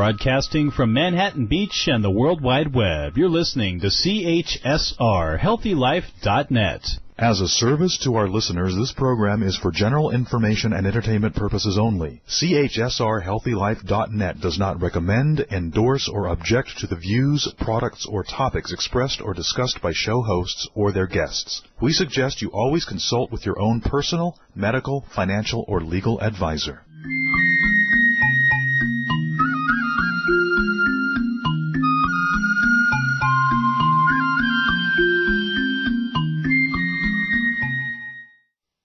Broadcasting from Manhattan Beach and the World Wide Web, you're listening to CHSR, HealthyLife.net. As a service to our listeners, this program is for general information and entertainment purposes only. CHSR HealthyLife.net does not recommend, endorse, or object to the views, products, or topics expressed or discussed by show hosts or their guests. We suggest you always consult with your own personal, medical, financial, or legal advisor.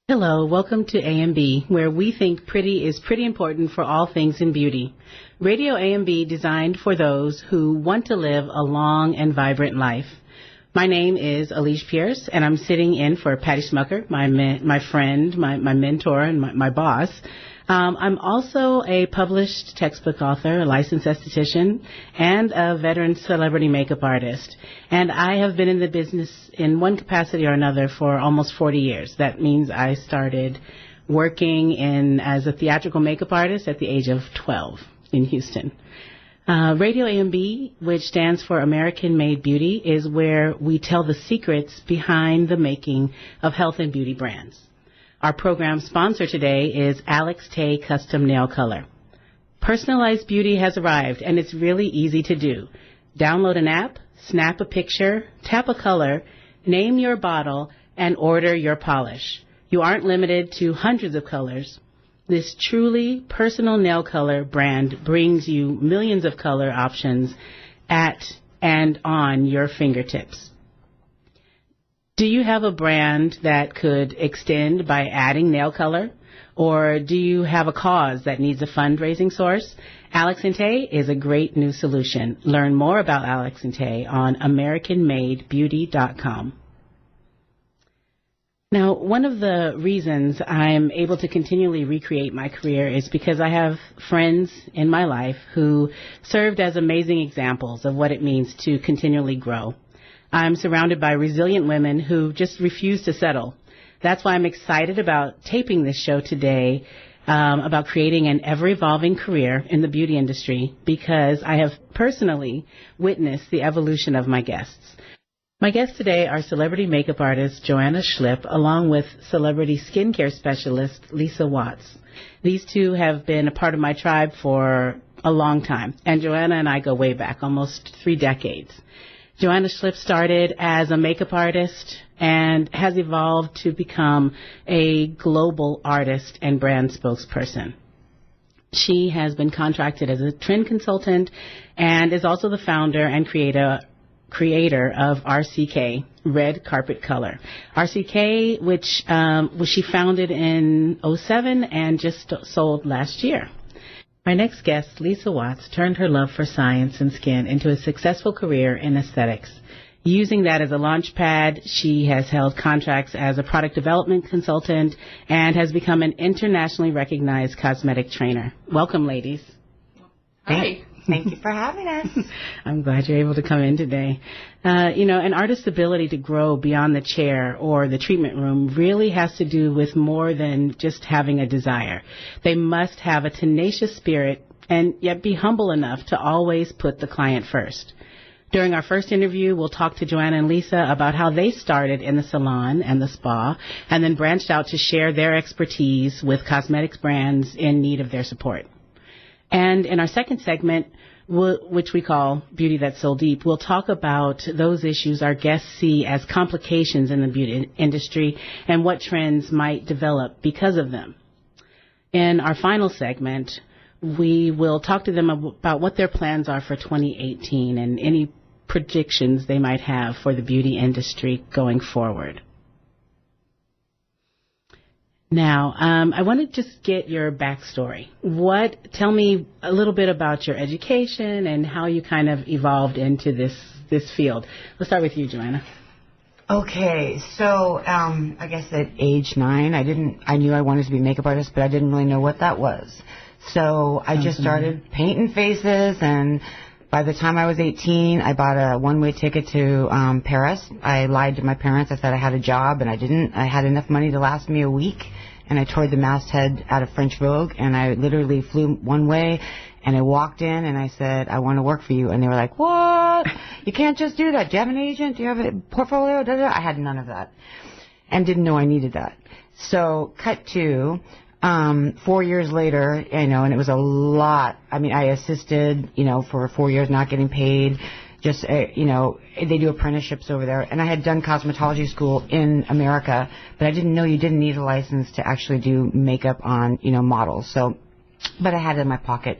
Hello, welcome to AMB, where we think pretty is pretty important for all things in beauty. RadioAMB designed for those who want to live a long and vibrant life. My name is Aliesh Pierce, and I'm sitting in for Patty Smucker, my friend, my mentor, and my boss. I'm also a published textbook author, a licensed esthetician, and a veteran celebrity makeup artist. And I have been in the business in one capacity or another for almost 40 years. That means I started working as a theatrical makeup artist at the age of 12 in Houston. RadioAMB, which stands for American Made Beauty, is where we tell the secrets behind the making of health and beauty brands. Our program sponsor today is Alex Tay Custom Nail Color. Personalized beauty has arrived, and it's really easy to do. Download an app, snap a picture, tap a color, name your bottle, and order your polish. You aren't limited to hundreds of colors. This truly personal nail color brand brings you millions of color options at and on your fingertips. Do you have a brand that could extend by adding nail color? Or do you have a cause that needs a fundraising source? Alex & Tay is a great new solution. Learn more about Alex & Tay on AmericanMadeBeauty.com. Now, one of the reasons I'm able to continually recreate my career is because I have friends in my life who served as amazing examples of what it means to continually grow. I'm surrounded by resilient women who just refuse to settle. That's why I'm excited about taping this show today about creating an ever-evolving career in the beauty industry, because I have personally witnessed the evolution of my guests. My guests today are celebrity makeup artist Joanna Schlip, along with celebrity skincare specialist Lisa Watts. These two have been a part of my tribe for a long time, and Joanna and I go way back, almost 3 decades. Joanna Schlip started as a makeup artist and has evolved to become a global artist and brand spokesperson. She has been contracted as a trend consultant and is also the founder and creator of RCK, Red Carpet Color. RCK, which she founded in 2007 and just sold last year. My next guest, Lisa Watts, turned her love for science and skin into a successful career in aesthetics. Using that as a launch pad, she has held contracts as a product development consultant and has become an internationally recognized cosmetic trainer. Welcome, ladies. Hi. Thank you for having us. I'm glad you're able to come in today. An artist's ability to grow beyond the chair or the treatment room really has to do with more than just having a desire. They must have a tenacious spirit and yet be humble enough to always put the client first. During our first interview, we'll talk to Joanna and Lisa about how they started in the salon and the spa and then branched out to share their expertise with cosmetics brands in need of their support. And in our second segment, which we call Beauty That's So Deep, we'll talk about those issues our guests see as complications in the beauty industry and what trends might develop because of them. In our final segment, we will talk to them about what their plans are for 2018 and any predictions they might have for the beauty industry going forward. Now, I want to just get your backstory. Tell me a little bit about your education and how you kind of evolved into this field. Let's start with you, Joanna. Okay, so I guess at age 9, I knew I wanted to be a makeup artist, but I didn't really know what that was. So I just started painting faces, and by the time I was 18, I bought a one-way ticket to Paris. I lied to my parents. I said I had a job, and I didn't. I had enough money to last me a week, and I toured the masthead out of French Vogue, and I literally flew one way And I walked in and I said, I want to work for you. And they were like, what? You can't just do that. Do you have an agent? Do you have a portfolio? Da, da, da. I had none of that and didn't know I needed that. So cut to 4 years later, and it was a lot. I mean, I assisted, for 4 years not getting paid. Just, they do apprenticeships over there. And I had done cosmetology school in America, but I didn't know you didn't need a license to actually do makeup on, models. So, but I had it in my pocket.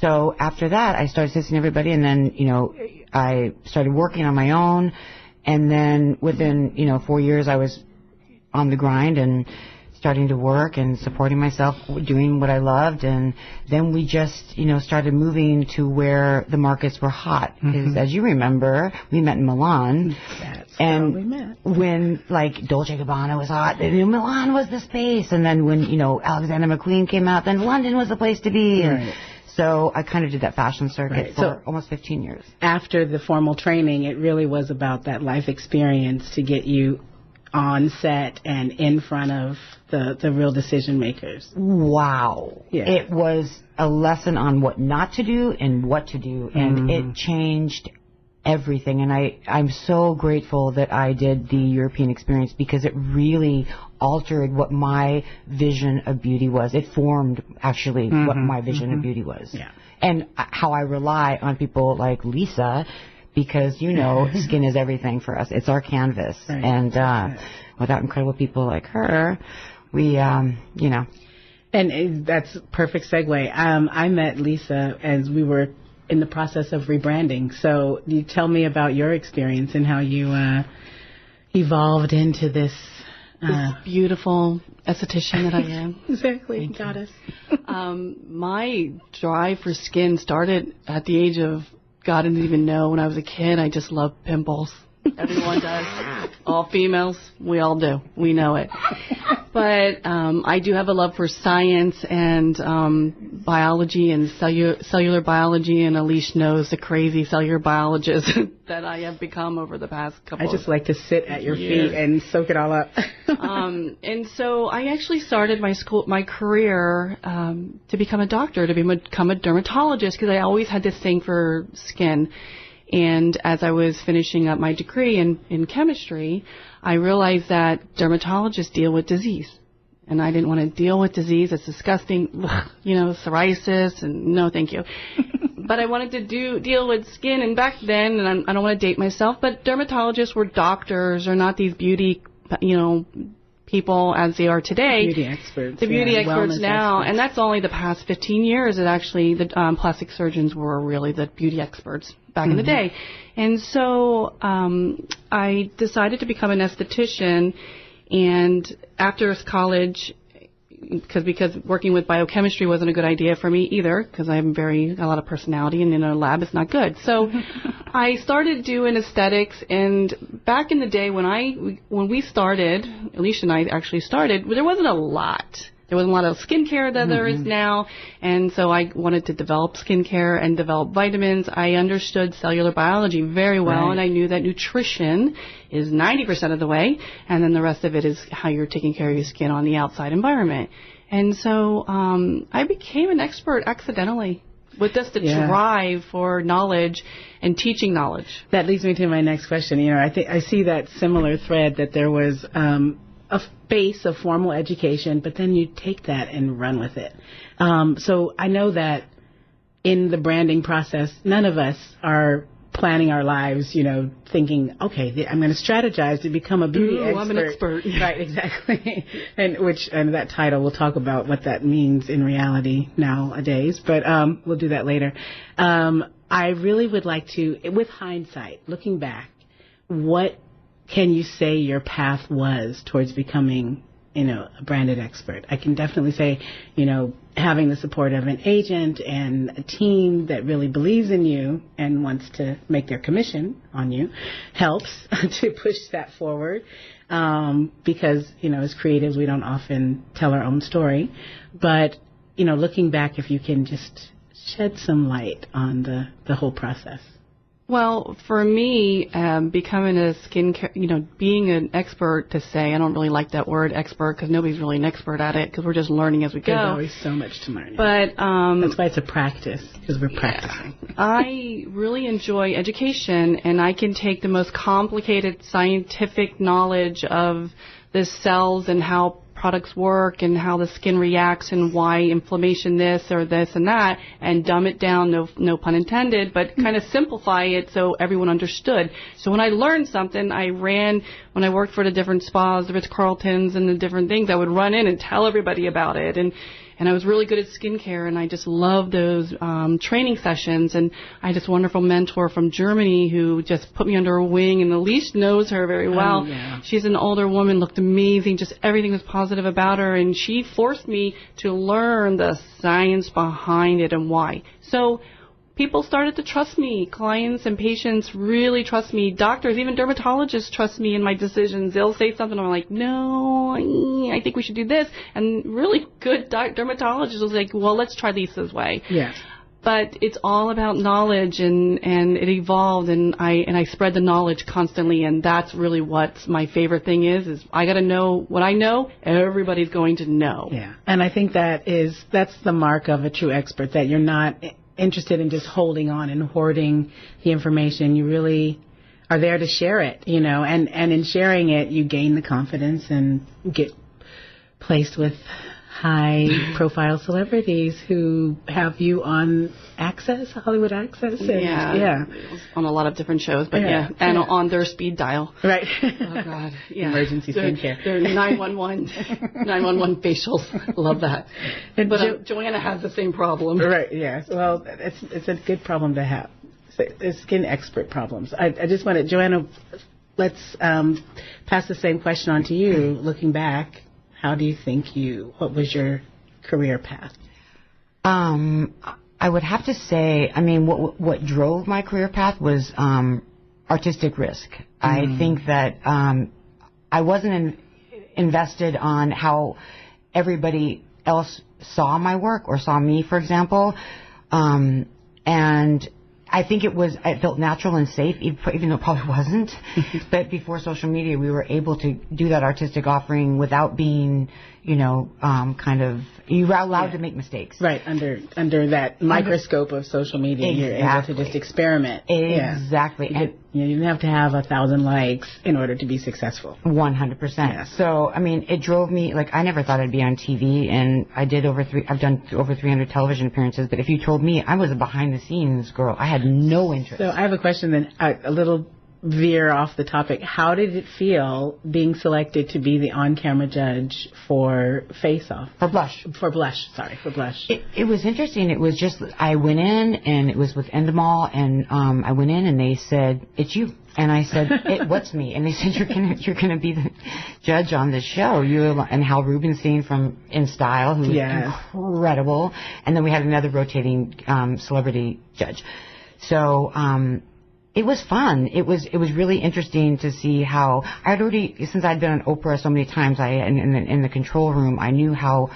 So after that, I started assisting everybody, and then, I started working on my own. And then within, 4 years, I was on the grind and starting to work and supporting myself, doing what I loved. And then we just, started moving to where the markets were hot. Because as you remember, we met in Milan. That's and how we met. When, Dolce & Gabbana was hot, Milan was the space. And then when, Alexander McQueen came out, then London was the place to be. Right. And so I kind of did that fashion circuit for almost 15 years. After the formal training, it really was about that life experience to get you on set and in front of the real decision makers. Wow. Yeah. It was a lesson on what not to do and what to do, and it changed everything. And I'm so grateful that I did the European experience, because it really altered what my vision of beauty was. It formed, actually, what my vision of beauty was. Yeah. And how I rely on people like Lisa, because, skin is everything for us. It's our canvas. Right. And without incredible people like her, we, And that's a perfect segue. I met Lisa as we were in the process of rebranding. So you tell me about your experience and how you evolved into this beautiful esthetician that I am. Exactly, goddess. My drive for skin started at the age of, God, I didn't even know when I was a kid. I just loved pimples. Everyone does. All females, we all do. We know it. But I do have a love for science and biology and cellular biology, and Aliesh knows the crazy cellular biologist that I have become over the past couple of years. I just like to sit at your feet and soak it all up. And so I actually started my career to become a doctor, to become a dermatologist, because I always had this thing for skin. And as I was finishing up my degree in chemistry, I realized that dermatologists deal with disease. And I didn't want to deal with disease. It's disgusting, psoriasis, and no, thank you. But I wanted to deal with skin. And back then, and I don't want to date myself, but dermatologists were doctors, or not these beauty, people as they are today. Beauty experts. The beauty experts wellness now. experts. And that's only the past 15 years that actually the plastic surgeons were really the beauty experts back in the day. And so I decided to become an esthetician. And after college, because working with biochemistry wasn't a good idea for me either, because I have a lot of personality, and in a lab it's not good. So I started doing aesthetics, and back in the day when we started, Aliesh and I actually started, there wasn't a lot. There wasn't a lot of skincare that there is now, and so I wanted to develop skincare and develop vitamins. I understood cellular biology very well, and I knew that nutrition is 90% of the way, and then the rest of it is how you're taking care of your skin on the outside environment. And so I became an expert accidentally with just the drive for knowledge and teaching knowledge. That leads me to my next question. I see that similar thread, that there was a base of formal education, but then you take that and run with it. So I know that in the branding process, none of us are planning our lives, thinking, okay, I'm going to strategize to become a beauty expert. I'm an expert. Right, exactly. And that title, we'll talk about what that means in reality nowadays, but we'll do that later. I really would like to, with hindsight, looking back, what can you say your path was towards becoming, a branded expert? I can definitely say, having the support of an agent and a team that really believes in you and wants to make their commission on you helps to push that forward. Because, as creatives, we don't often tell our own story. But, looking back, if you can just shed some light on the whole process. Well, for me, becoming a skincare, being an expert, to say, I don't really like that word expert because nobody's really an expert at it because we're just learning as we go. There's always so much to learn. But that's why it's a practice, because we're practicing. I really enjoy education, and I can take the most complicated scientific knowledge of the cells and how products work and how the skin reacts and why inflammation this or this and that, and dumb it down, no pun intended, but kind of simplify it so everyone understood. So when I learned something, when I worked for the different spas, the Ritz-Carltons and the different things, I would run in and tell everybody about it. And I was really good at skincare, and I just loved those training sessions. And I had this wonderful mentor from Germany who just put me under her wing, and Aliesh knows her very well. Oh, yeah. She's an older woman, looked amazing, just everything was positive about her, and she forced me to learn the science behind it and why. So people started to trust me. Clients and patients really trust me. Doctors, even dermatologists trust me in my decisions. They'll say something, I'm like, no, I think we should do this. And really good dermatologists will say, well, let's try Lisa's way. Yeah. But it's all about knowledge, and it evolved, and I spread the knowledge constantly, and that's really what my favorite thing is I got to know what I know, everybody's going to know. Yeah. And I think that's the mark of a true expert, that you're not interested in just holding on and hoarding the information. You really are there to share it, and in sharing it, you gain the confidence and get placed with high-profile celebrities who have you on Hollywood Access. Yeah. On a lot of different shows, but and on their speed dial. Right. Oh, God. Yeah. Emergency skincare. They're 911 facials. Love that. But Joanna has the same problem. Right, yes. Well, it's a good problem to have. It's skin expert problems. I just wanted, Joanna, let's pass the same question on to you. Looking back, how do you think what was your career path? I would have to say, what drove my career path was artistic risk. I think that I wasn't invested on how everybody else saw my work or saw me, for example. And I think it felt natural and safe, even though it probably wasn't. But before social media, we were able to do that artistic offering without being, you were allowed to make mistakes. Right, under that microscope of social media, exactly. You're able to just experiment. Exactly. Yeah. You didn't have to have 1,000 likes in order to be successful. 100%. Yeah. So, it drove me, I never thought I'd be on TV, and I've done over 300 television appearances, but if you told me I was a behind-the-scenes girl, I had no interest. So I have a question then, a little veer off the topic. How did it feel being selected to be the on-camera judge for Face Off? For Blush. For Blush. It was interesting. It was just, I went in, and it was with Endemol, and I went in, and they said, it's you. And I said, what's me? And they said, you're gonna be the judge on this show. And Hal Rubenstein from In Style, who's incredible. And then we had another rotating celebrity judge. So it was fun. It was really interesting to see how since I'd been on Oprah so many times, in the control room, I knew how.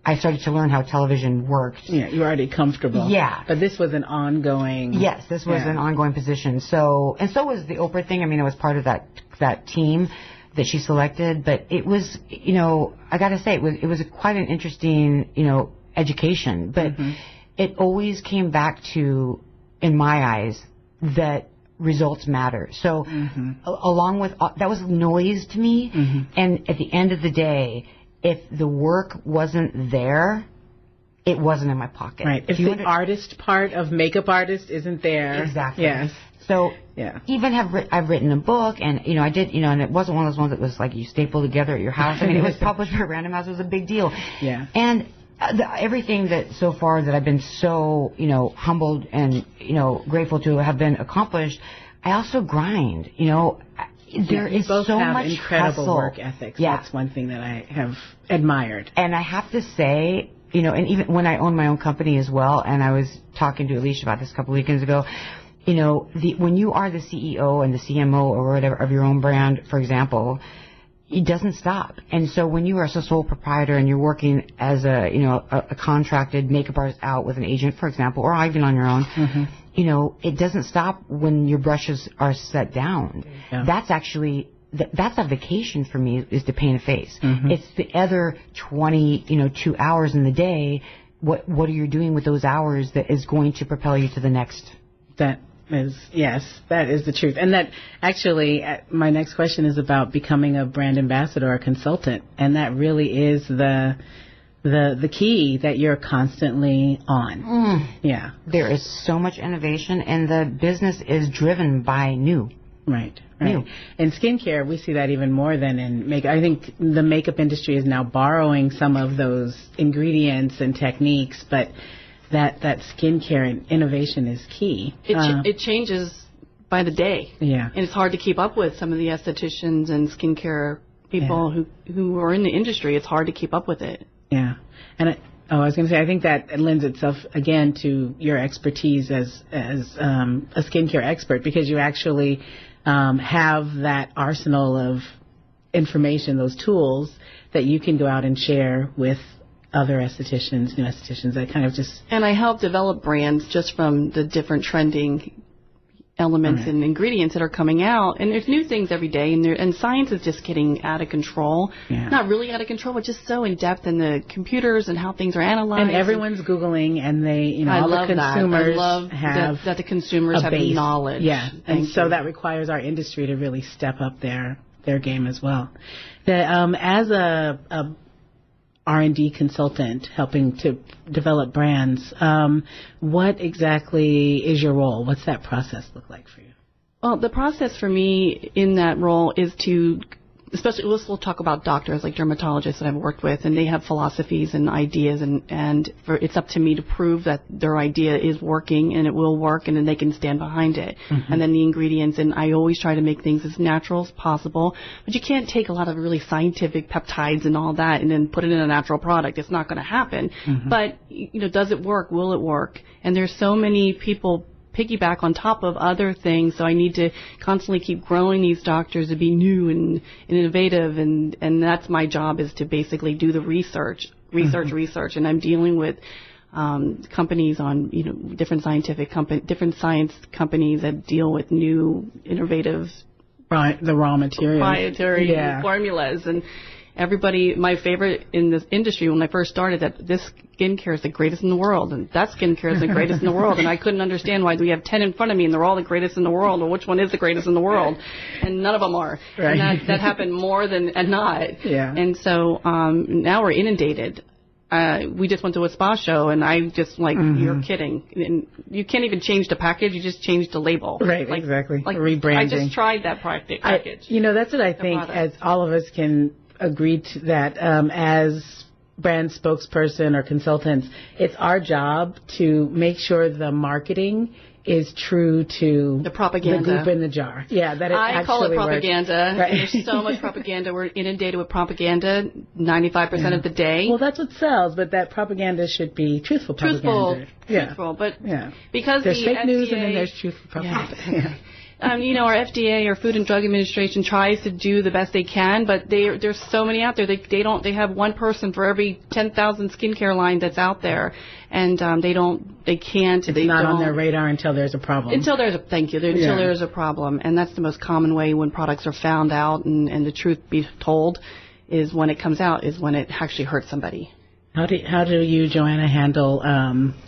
I started to learn how television worked. Yeah, you were already comfortable. Yeah. But this was an ongoing... Yes, this was an ongoing position. So was the Oprah thing. I was part of that team that she selected. But it was, I got to say, it was quite an interesting, education. But it always came back to, in my eyes, that results matter. So along with... that was noise to me. And at the end of the day... if the work wasn't there, it wasn't in my pocket. Right. If the artist part of makeup artist isn't there. Exactly. Yes. So even I've written a book, and I did, and it wasn't one of those ones that was like you staple together at your house. It was published by Random House. It was a big deal. Yeah. And everything that so far that I've been so humbled and grateful to have been accomplished, I also grind. There is so much incredible hustle. Work ethics. Yeah. That's one thing that I have admired. And I have to say, and even when I own my own company as well, and I was talking to Aliesh about this a couple weekends ago, when you are the CEO and the CMO or whatever of your own brand, for example, it doesn't stop. And so when you are a sole proprietor and you're working as a contracted makeup artist out with an agent, for example, or even on your own, it doesn't stop when your brushes are set down. Yeah. That's actually, that's a vacation for me, is to paint a face. Mm-hmm. It's the other 2 hours in the day. What are you doing with those hours that is going to propel you to the next? Yes, that is the truth. And that actually, my next question is about becoming a brand ambassador or a consultant. And that really is the key, that you're constantly on. Yeah. There is so much innovation, and the business is driven by new. Right. In skincare, we see that even more than in makeup. I think the makeup industry is now borrowing some of those ingredients and techniques, but that skincare and innovation is key. It changes by the day. Yeah. And it's hard to keep up with some of the estheticians and skincare people who are in the industry. It's hard to keep up with it. Yeah. And I was going to say, I think that lends itself, again, to your expertise as a skincare expert, because you actually have that arsenal of information, those tools that you can go out and share with other estheticians, new estheticians, that kind of just... And I help develop brands just from the different trending elements and ingredients that are coming out. And there's new things every day, and science is just getting out of control. Yeah. Not really out of control, but just so in depth in the computers and how things are analyzed. And everyone's Googling, and they, all the consumers have that the consumers have knowledge. Yeah, and so that requires our industry to really step up their game as well. As a R&D consultant helping to develop brands, what exactly is your role? What's that process look like for you? Well, the process for me in that role is to, especially we'll talk about doctors like dermatologists that I've worked with, and they have philosophies and ideas, and it's up to me to prove that their idea is working and it will work, and then they can stand behind it. Mm-hmm. And then the ingredients, and I always try to make things as natural as possible, but you can't take a lot of really scientific peptides and all that and then put it in a natural product. It's not going to happen. Mm-hmm. But, does it work? Will it work? And there's so many people piggyback on top of other things, so I need to constantly keep growing these doctors to be new and innovative, and that's my job, is to basically do the research, and I'm dealing with companies on different science companies that deal with new innovative the raw materials, proprietary formulas. And everybody, my favorite in this industry when I first started, that this skincare is the greatest in the world, and that skincare is the greatest in the world, and I couldn't understand why we have 10 in front of me and they're all the greatest in the world, or which one is the greatest in the world, and none of them are. Right. And that happened more than not. Yeah. And so now we're inundated. We just went to a spa show, and I just you're kidding. And you can't even change the package, you just change the label. Right, exactly. Rebranding. I just tried that package. That's what I think, as all of us can agree to that, as brand spokesperson or consultants, it's our job to make sure the marketing is true to the propaganda, the goop in the jar. Yeah, that it I call it propaganda. Right. There's so much propaganda. We're inundated with propaganda 95% of the day. Well, that's what sells, but that propaganda should be truthful propaganda. Truthful, but because there's the fake FDA, news and then there's truthful propaganda. Yeah. Our FDA, our Food and Drug Administration, tries to do the best they can, but there's so many out there. They have one person for every 10,000 skincare line that's out there, and they can't. It's not on their radar until there's a problem. Until there's a problem, and that's the most common way when products are found out and the truth be told, is when it comes out, is when it actually hurts somebody. How do you, Joanna, handle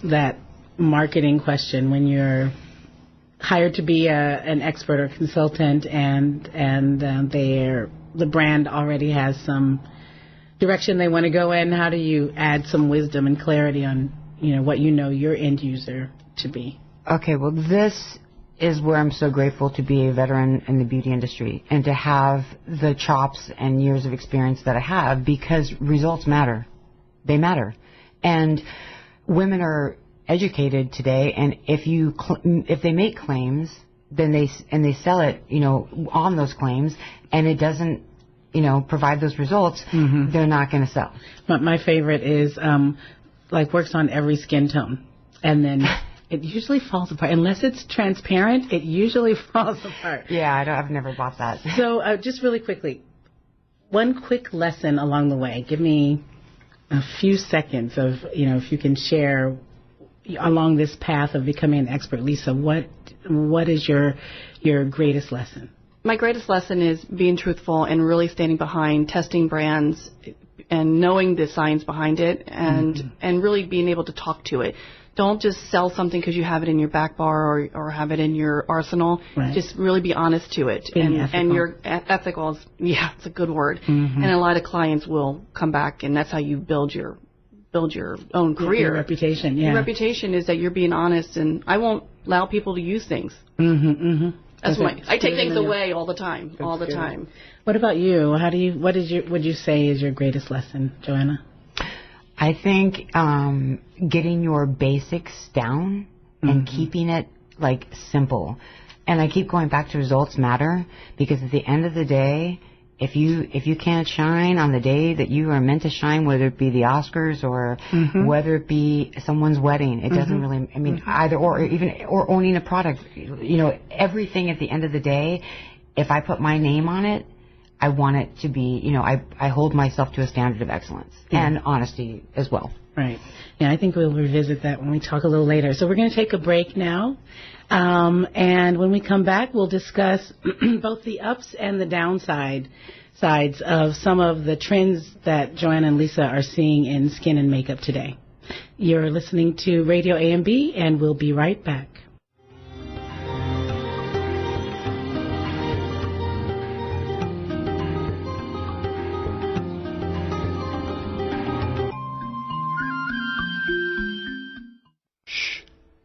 that marketing question when you're hired to be an expert or consultant, and the brand already has some direction they want to go in? How do you add some wisdom and clarity on what your end user to be? Okay, well, this is where I'm so grateful to be a veteran in the beauty industry and to have the chops and years of experience that I have, because results matter. They matter. And women are educated today, and if they make claims, then they sell it, on those claims, and it doesn't, provide those results, they're not going to sell. My favorite is works on every skin tone, and then it usually falls apart unless it's transparent. It usually falls apart. Yeah, I've never bought that. So just really quickly, one quick lesson along the way. Give me a few seconds of if you can share along this path of becoming an expert, Lisa, what is your greatest lesson? My greatest lesson is being truthful and really standing behind testing brands and knowing the science behind it and really being able to talk to it. Don't just sell something because you have it in your back bar or have it in your arsenal. Right. Just really be honest to it. And you're ethical. It's a good word. And a lot of clients will come back, and that's how you build your own career. Your reputation, Your reputation is that you're being honest, and I won't allow people to use things. That's I take things away all the time. Time. What about you? What would you say is your greatest lesson, Joanna? I think getting your basics down and keeping it simple. And I keep going back to results matter, because at the end of the day, if you can't shine on the day that you are meant to shine, whether it be the Oscars or whether it be someone's wedding, it doesn't really, either or owning a product, everything at the end of the day, if I put my name on it, I want it to be, I hold myself to a standard of excellence and honesty as well. Right. Yeah, I think we'll revisit that when we talk a little later. So we're going to take a break now. And when we come back, we'll discuss both the ups and the sides of some of the trends that Joanna and Lisa are seeing in skin and makeup today. You're listening to Radio AMB, and we'll be right back.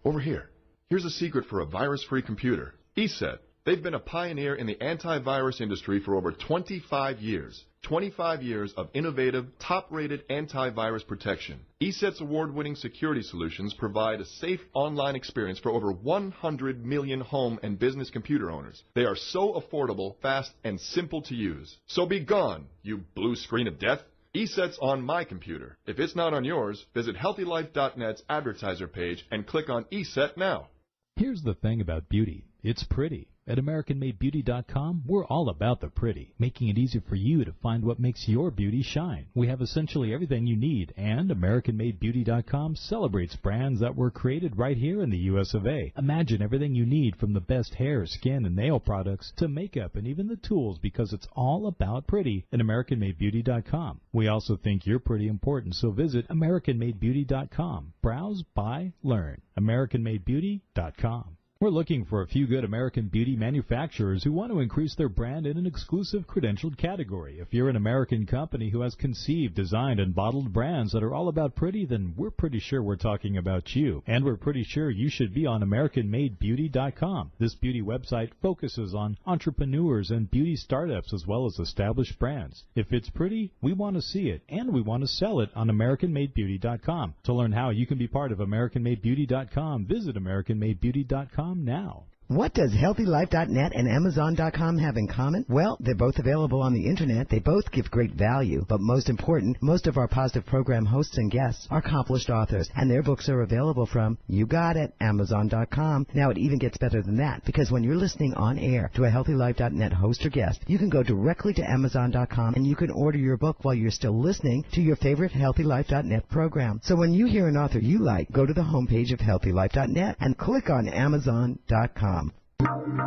Over here. Here's a secret for a virus-free computer. ESET. They've been a pioneer in the antivirus industry for over 25 years. 25 years of innovative, top-rated antivirus protection. ESET's award-winning security solutions provide a safe online experience for over 100 million home and business computer owners. They are so affordable, fast, and simple to use. So be gone, you blue screen of death. ESET's on my computer. If it's not on yours, visit HealthyLife.net's advertiser page and click on ESET now. Here's the thing about beauty. It's pretty. At AmericanMadeBeauty.com, we're all about the pretty, making it easy for you to find what makes your beauty shine. We have essentially everything you need, and AmericanMadeBeauty.com celebrates brands that were created right here in the U.S. of A. Imagine everything you need, from the best hair, skin, and nail products to makeup and even the tools, because it's all about pretty at AmericanMadeBeauty.com. We also think you're pretty important, so visit AmericanMadeBeauty.com. Browse, buy, learn. AmericanMadeBeauty.com. We're looking for a few good American beauty manufacturers who want to increase their brand in an exclusive credentialed category. If you're an American company who has conceived, designed, and bottled brands that are all about pretty, then we're pretty sure we're talking about you. And we're pretty sure you should be on AmericanMadeBeauty.com. This beauty website focuses on entrepreneurs and beauty startups as well as established brands. If it's pretty, we want to see it, and we want to sell it on AmericanMadeBeauty.com. To learn how you can be part of AmericanMadeBeauty.com, visit AmericanMadeBeauty.com now. What does HealthyLife.net and Amazon.com have in common? Well, they're both available on the Internet. They both give great value. But most important, most of our positive program hosts and guests are accomplished authors, and their books are available from, you got it, Amazon.com. Now, it even gets better than that, because when you're listening on air to a HealthyLife.net host or guest, you can go directly to Amazon.com and you can order your book while you're still listening to your favorite HealthyLife.net program. So when you hear an author you like, go to the homepage of HealthyLife.net and click on Amazon.com.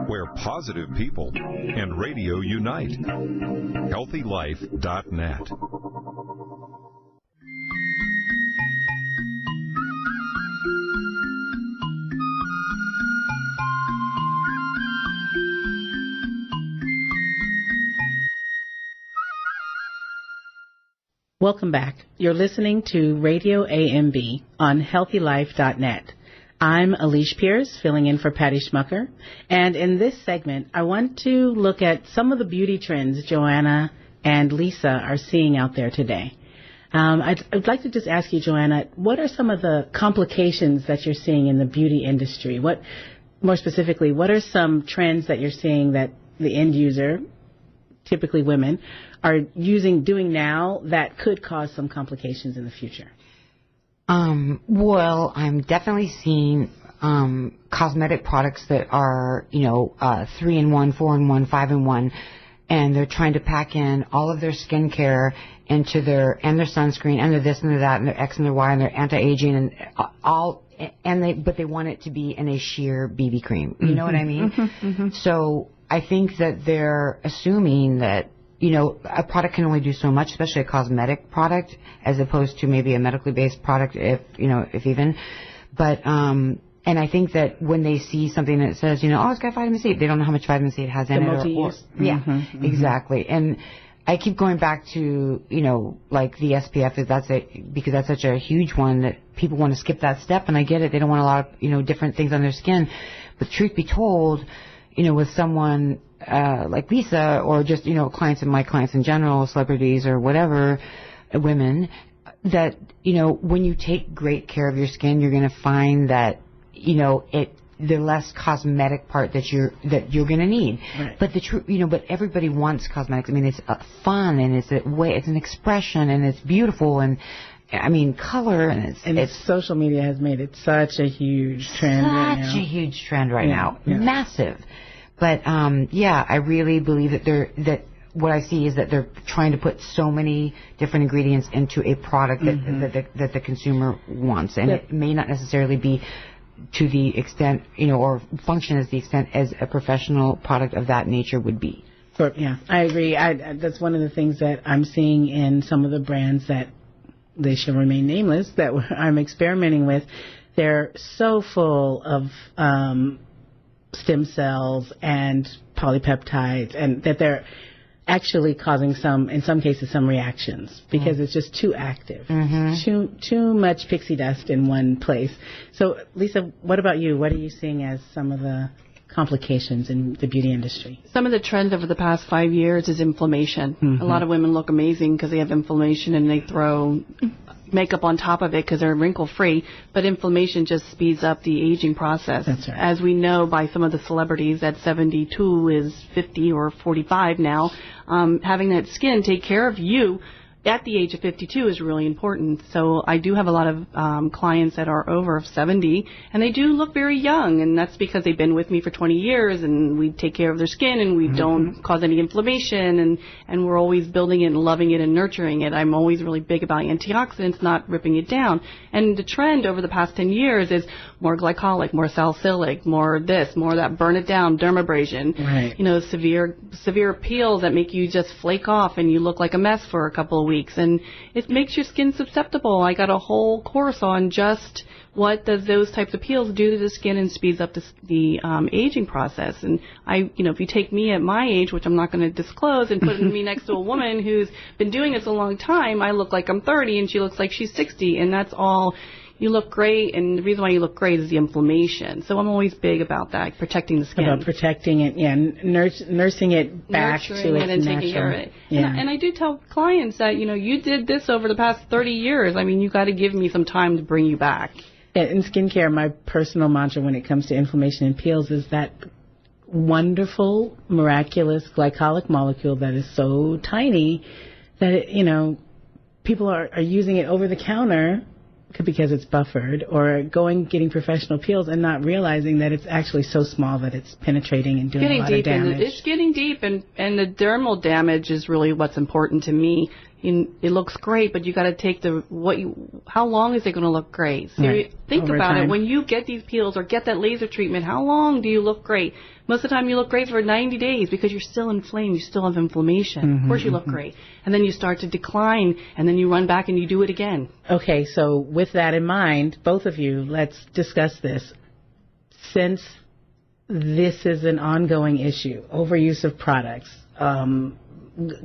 Where positive people and radio unite. HealthyLife.net. Welcome back. You're listening to Radio AMB on HealthyLife.net. I'm Aliesh Pierce, filling in for Patty Schmucker. And in this segment, I want to look at some of the beauty trends Joanna and Lisa are seeing out there today. I'd like to just ask you, Joanna, what are some of the complications that you're seeing in the beauty industry? More specifically, what are some trends that you're seeing that the end user, typically women, are doing now that could cause some complications in the future? Well, I'm definitely seeing cosmetic products that are, 3-in-1, 4-in-1, 5-in-1, and they're trying to pack in all of their skincare into their sunscreen and their this and their that and their X and their Y and their anti-aging and all but they want it to be in a sheer BB cream. You know what I mean? So I think that they're assuming that, a product can only do so much, especially a cosmetic product, as opposed to maybe a medically based product, if even. But, and I think that when they see something that says, oh, it's got vitamin C, they don't know how much vitamin C it has in it. Yeah, exactly. And I keep going back to, like the SPF, because that's such a huge one that people want to skip that step, and I get it. They don't want a lot of, different things on their skin. But truth be told, with someone like Lisa, or just, my clients in general, celebrities or whatever, women, that, when you take great care of your skin, you're going to find that, the less cosmetic part that you're going to need. Right. But the truth, but everybody wants cosmetics. I mean, it's fun, and it's an expression, and it's beautiful, and I mean, color, and it's social media has made it such a huge trend right now. Such a huge trend right now. Yeah. Massive. But I really believe that what I see is that they're trying to put so many different ingredients into a product that the consumer wants, and it may not necessarily be to the extent, or function as the extent as a professional product of that nature would be. Yeah, I agree. That's one of the things that I'm seeing in some of the brands that they shall remain nameless that I'm experimenting with. They're so full of stem cells and polypeptides, and that they're actually causing in some cases, some reactions, because it's just too active. Too much pixie dust in one place. So, Lisa, what about you? What are you seeing as some of the complications in the beauty industry? Some of the trends over the past 5 years is inflammation. A lot of women look amazing because they have inflammation, and they throw makeup on top of it because they're wrinkle-free, but inflammation just speeds up the aging process. That's right. As we know by some of the celebrities, that 72 is 50 or 45 now. Having that skin take care of you at the age of 52 is really important. So I do have a lot of clients that are over 70, and they do look very young, and that's because they've been with me for 20 years, and we take care of their skin, and we don't cause any inflammation, and we're always building it and loving it and nurturing it. I'm always really big about antioxidants, not ripping it down. And the trend over the past 10 years is more glycolic, more salicylic, more this, more that, burn it down, dermabrasion. Right. Severe peels that make you just flake off and you look like a mess for a couple of weeks, and it makes your skin susceptible. I got a whole course on just what does those types of peels do to the skin and speeds up the aging process. And if you take me at my age, which I'm not going to disclose, and put me next to a woman who's been doing this a long time, I look like I'm 30 and she looks like she's 60, and that's all. You look great, and the reason why you look great is the inflammation. So I'm always big about that, protecting the skin. About protecting it, nursing it back to its natural. And taking care of it. Yeah. And I do tell clients that, you did this over the past 30 years. I mean, you got to give me some time to bring you back. In skincare, my personal mantra when it comes to inflammation and peels is that wonderful, miraculous glycolic molecule that is so tiny that, people are using it over the counter because it's buffered, or getting professional peels and not realizing that it's actually so small that it's penetrating and doing a lot of damage. It's getting deep, and the dermal damage is really what's important to me. It looks great, but you got to take how long is it going to look great? So think over about time. It. When you get these peels or get that laser treatment, how long do you look great? Most of the time you look great for 90 days because you're still inflamed, you still have inflammation. Of course you look great. And then you start to decline, and then you run back and you do it again. Okay, so with that in mind, both of you, let's discuss this. Since this is an ongoing issue, overuse of products,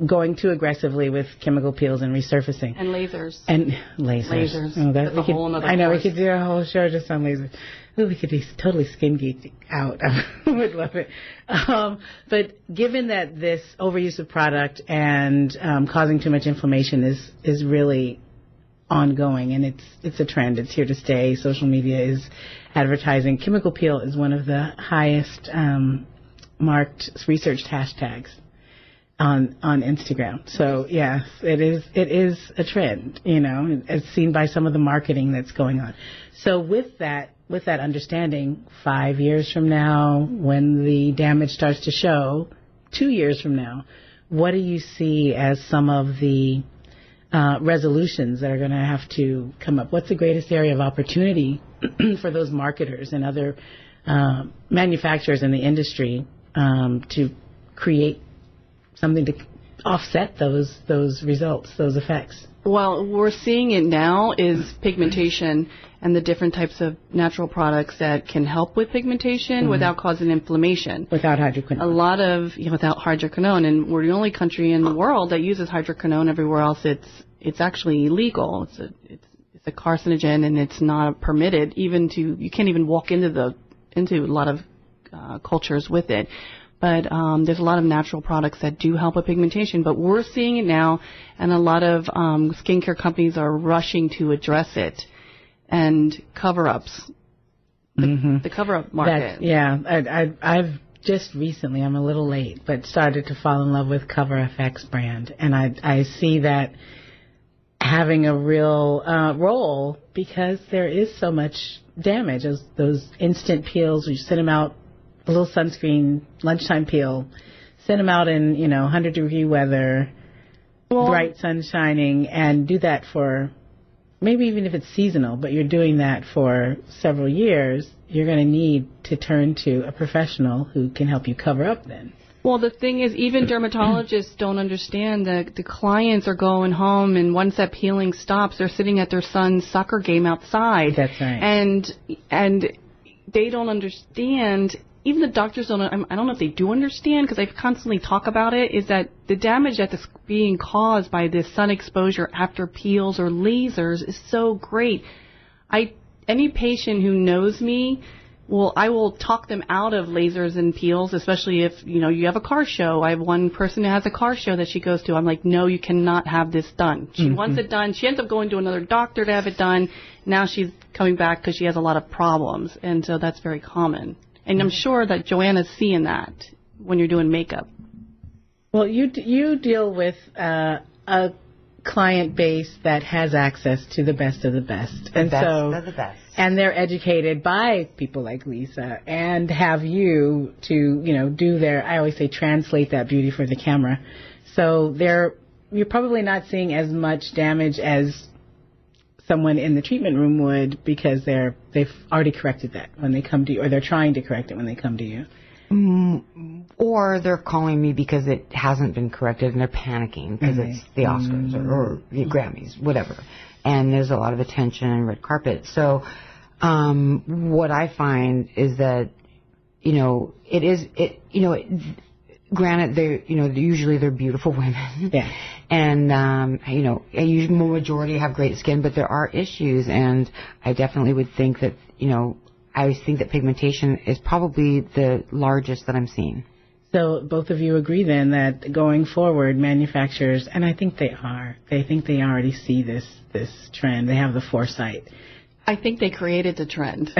going too aggressively with chemical peels and resurfacing. And lasers. Lasers. Oh, that's a whole other course. We could do a whole show just on lasers. Ooh, we could be totally skin geeked out. I would love it. But given that this overuse of product and causing too much inflammation is really ongoing, and it's a trend. It's here to stay. Social media is advertising. Chemical peel is one of the highest marked researched hashtags on Instagram. So yes, it is a trend, as seen by some of the marketing that's going on. So with that understanding, 5 years from now, when the damage starts to show, 2 years from now, what do you see as some of the resolutions that are going to have to come up? What's the greatest area of opportunity for those marketers and other manufacturers in the industry to create something to offset those results, those effects? Well, we're seeing it now is pigmentation and the different types of natural products that can help with pigmentation without causing inflammation. Without hydroquinone. A lot of, without hydroquinone. And we're the only country in the world that uses hydroquinone. Everywhere else, it's actually illegal. It's a carcinogen, and it's not permitted even you can't even walk into a lot of cultures with it. But there's a lot of natural products that do help with pigmentation. But we're seeing it now, and a lot of skincare companies are rushing to address it. And cover-ups, the cover-up market. I've just recently, I'm a little late, but started to fall in love with Cover FX brand. And I see that having a real role because there is so much damage. Those instant peels, you send them out, a little sunscreen, lunchtime peel, send them out in, 100-degree weather, bright sun shining, and do that for maybe even if it's seasonal, but you're doing that for several years, you're going to need to turn to a professional who can help you cover up then. Well, the thing is, even dermatologists don't understand that the clients are going home, and once that peeling stops, they're sitting at their son's soccer game outside. That's right. And they don't understand. Even the doctors don't. I don't know if they do understand, because I constantly talk about it. Is that the damage that's being caused by this sun exposure after peels or lasers is so great. Any patient who knows me, I will talk them out of lasers and peels, especially if you have a car show. I have one person who has a car show that she goes to. I'm like, no, you cannot have this done. She wants it done. She ends up going to another doctor to have it done. Now she's coming back because she has a lot of problems, and so that's very common. And I'm sure that Joanna's seeing that when you're doing makeup. Well, you deal with a client base that has access to the best of the best. The best of the best. And they're educated by people like Lisa and have you to, do I always say translate that beauty for the camera. So you're probably not seeing as much damage as someone in the treatment room would, because they've already corrected that when they come to you, or they're trying to correct it when they come to you. Or they're calling me because it hasn't been corrected and they're panicking because it's the Oscars or the Grammys, whatever. And there's a lot of attention and red carpet. So what I find is that, granted, usually they're beautiful women. Yeah. And, usually majority have great skin, but there are issues. And I definitely would think that, I think that pigmentation is probably the largest that I'm seeing. So both of you agree then that going forward, manufacturers, and I think they already see this trend. They have the foresight. I think they created the trend.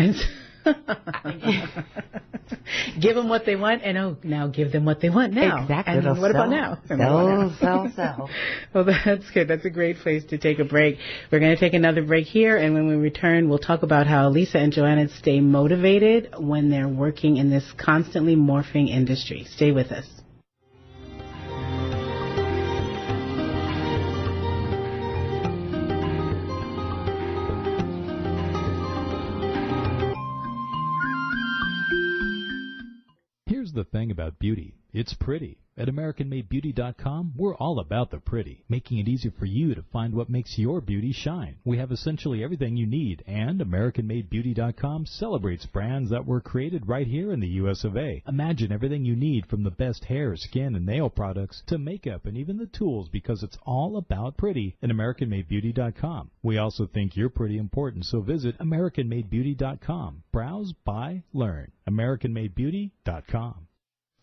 Give them what they want, and now give them what they want now. Exactly. And what about now? Sell. Well, that's good. That's a great place to take a break. We're going to take another break here, and when we return, we'll talk about how Lisa and Joanna stay motivated when they're working in this constantly morphing industry. Stay with us. Here's the thing about beauty. It's pretty. At AmericanMadeBeauty.com, we're all about the pretty, making it easy for you to find what makes your beauty shine. We have essentially everything you need, and AmericanMadeBeauty.com celebrates brands that were created right here in the U.S. of A. Imagine everything you need, from the best hair, skin, and nail products to makeup and even the tools, because it's all about pretty at AmericanMadeBeauty.com. We also think you're pretty important, so visit AmericanMadeBeauty.com. Browse, buy, learn. AmericanMadeBeauty.com.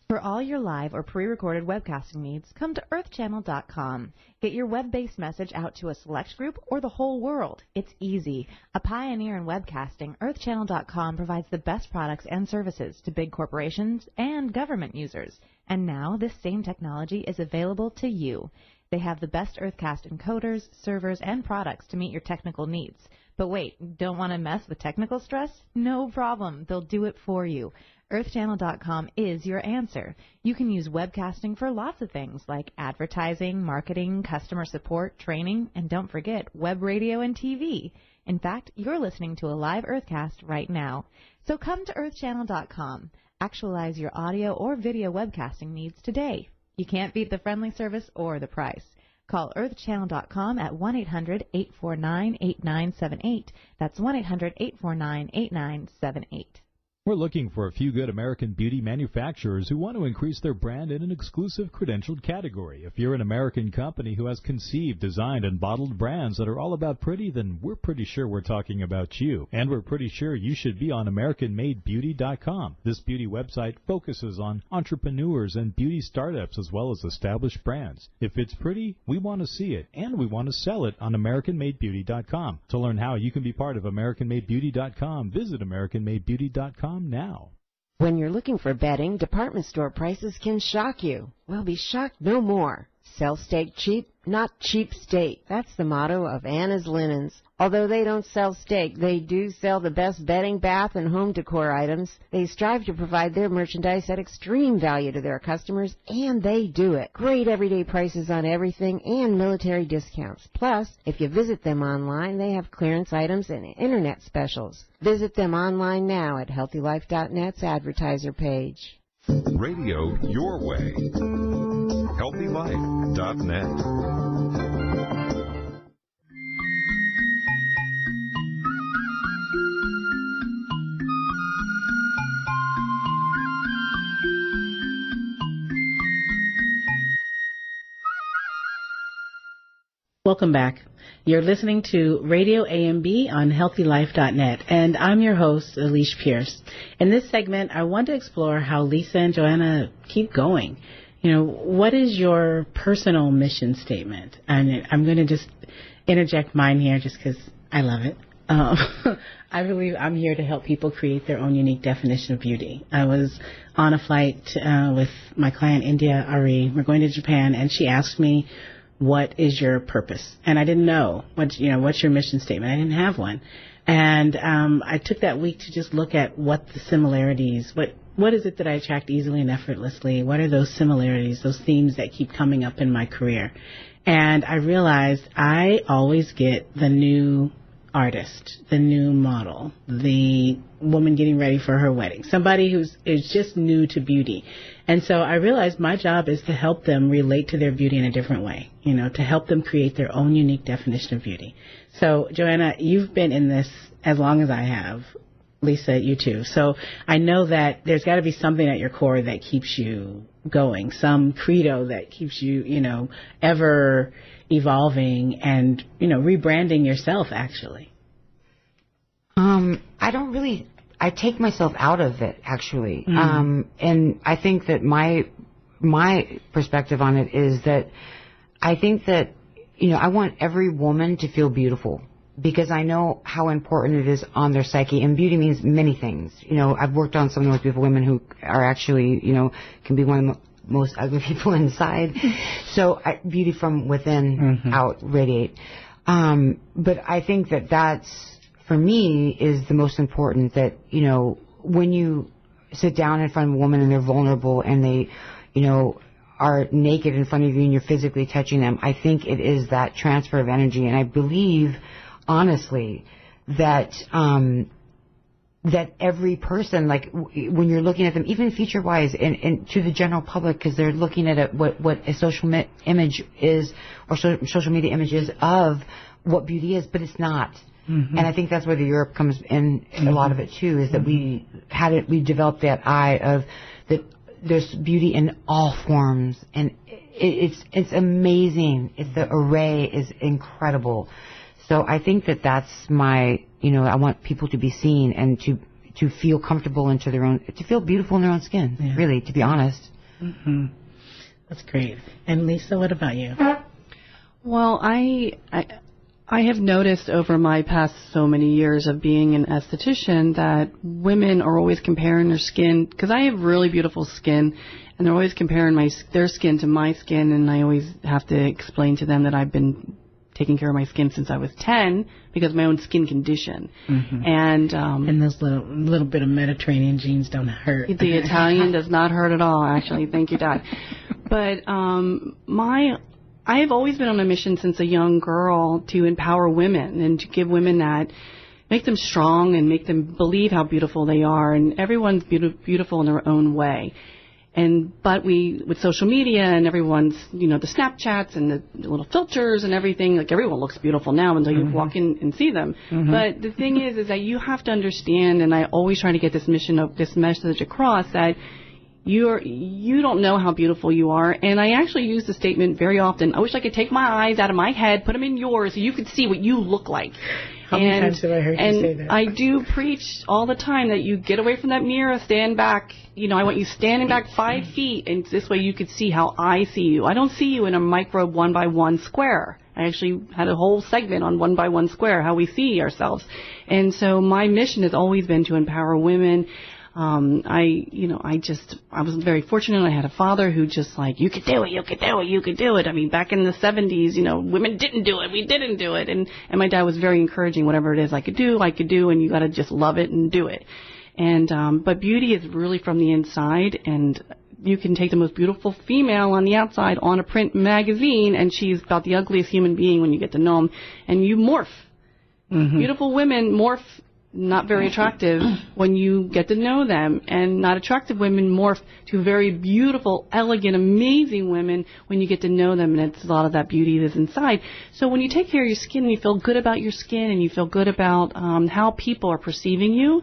For all your live or pre-recorded webcasting needs, come to earthchannel.com. Get your web-based message out to a select group or the whole world. It's easy. A pioneer in webcasting, earthchannel.com provides the best products and services to big corporations and government users. And now this same technology is available to you. They have the best Earthcast encoders, servers, and products to meet your technical needs. But wait, don't want to mess with technical stress? No problem. They'll do it for you. EarthChannel.com is your answer. You can use webcasting for lots of things like advertising, marketing, customer support, training, and don't forget web radio and TV. In fact, you're listening to a live Earthcast right now. So come to EarthChannel.com. Actualize your audio or video webcasting needs today. You can't beat the friendly service or the price. Call EarthChannel.com at 1-800-849-8978. That's 1-800-849-8978. We're looking for a few good American beauty manufacturers who want to increase their brand in an exclusive credentialed category. If you're an American company who has conceived, designed, and bottled brands that are all about pretty, then we're pretty sure we're talking about you. And we're pretty sure you should be on AmericanMadeBeauty.com. This beauty website focuses on entrepreneurs and beauty startups as well as established brands. If it's pretty, we want to see it, and we want to sell it on AmericanMadeBeauty.com. To learn how you can be part of AmericanMadeBeauty.com, visit AmericanMadeBeauty.com now. When you're looking for bedding, department store prices can shock you. Well, be shocked no more. Sell steak cheap, not cheap steak. That's the motto of Anna's Linens. Although they don't sell steak, they do sell the best bedding, bath, and home decor items. They strive to provide their merchandise at extreme value to their customers, and they do it. Great everyday prices on everything and military discounts. Plus, if you visit them online, they have clearance items and internet specials. Visit them online now at HealthyLife.net's advertiser page. Radio your way. HealthyLife.net. Welcome back. You're listening to RadioAMB on HealthyLife.net, and I'm your host, Aliesh Pierce. In this segment, I want to explore how Lisa and Joanna keep going. You know, what is your personal mission statement? And I'm going to just interject mine here just because I love it. I believe I'm here to help people create their own unique definition of beauty. I was on a flight with my client, India Ari. We're going to Japan, and she asked me, what is your purpose? And I didn't know. What's your mission statement? I didn't have one. And I took that week to just look at what the similarities, what is it that I attract easily and effortlessly? What are those similarities, those themes that keep coming up in my career? And I realized I always get the new artist, the new model, the woman getting ready for her wedding, somebody is just new to beauty. And so I realized my job is to help them relate to their beauty in a different way, to help them create their own unique definition of beauty. So, Joanna, you've been in this as long as I have. Lisa, you too. So I know that there's got to be something at your core that keeps you going, some credo that keeps you, ever evolving and, rebranding yourself, actually. I take myself out of it, actually. And I think that my perspective on it is that I think that, I want every woman to feel beautiful because I know how important it is on their psyche. And beauty means many things. I've worked on some of the most beautiful women who are actually, can be one of the most ugly people inside. So beauty from within out radiate. But I think that that's, for me, is the most important, that, when you sit down in front of a woman and they're vulnerable and they, are naked in front of you and you're physically touching them, I think it is that transfer of energy. And I believe, honestly, that that every person, like when you're looking at them, even feature-wise and to the general public, because they're looking at what a social image is, or social media image is of what beauty is, but it's not. And I think that's where the Europe comes in, a lot of it too, is that we developed that eye of that there's beauty in all forms, and it's amazing. The array is incredible. So I think that's my, I want people to be seen and to feel comfortable into their own, to feel beautiful in their own skin, really, to be honest. That's great. And Lisa, what about you? Well, I have noticed over my past so many years of being an esthetician that women are always comparing their skin, because I have really beautiful skin, and they're always comparing their skin to my skin, and I always have to explain to them that I've been taking care of my skin since I was 10 because of my own skin condition. And those little bit of Mediterranean genes don't hurt. The Italian does not hurt at all, actually. Thank you, Dad. But I've always been on a mission since a young girl to empower women and to give women that, make them strong and make them believe how beautiful they are. And everyone's beautiful in their own way. But with social media and everyone's, the Snapchats and the little filters and everything, like everyone looks beautiful now until you walk in and see them. But the thing is that you have to understand, and I always try to get this message across, that you don't know how beautiful you are. And I actually use the statement very often, I wish I could take my eyes out of my head, put them in yours so you could see what you look like. How many times have I heard you say that? I do preach all the time that you get away from that mirror, stand back. I want you standing back 5 feet, and this way you could see how I see you. I don't see you in a micro 1x1 square. I actually had a whole segment on 1x1 square, how we see ourselves. And so my mission has always been to empower women. I was very fortunate. I had a father who just like, you could do it, you could do it, you could do it. I mean, back in the 70s, women didn't do it, we didn't do it. And my dad was very encouraging, whatever it is I could do, and you got to just love it and do it. And, but beauty is really from the inside, and you can take the most beautiful female on the outside on a print magazine, and she's about the ugliest human being when you get to know them, and you morph. Beautiful women morph not very attractive when you get to know them, and not attractive women morph to very beautiful, elegant, amazing women when you get to know them, and it's a lot of that beauty that's inside. So when you take care of your skin and you feel good about your skin and you feel good about how people are perceiving you,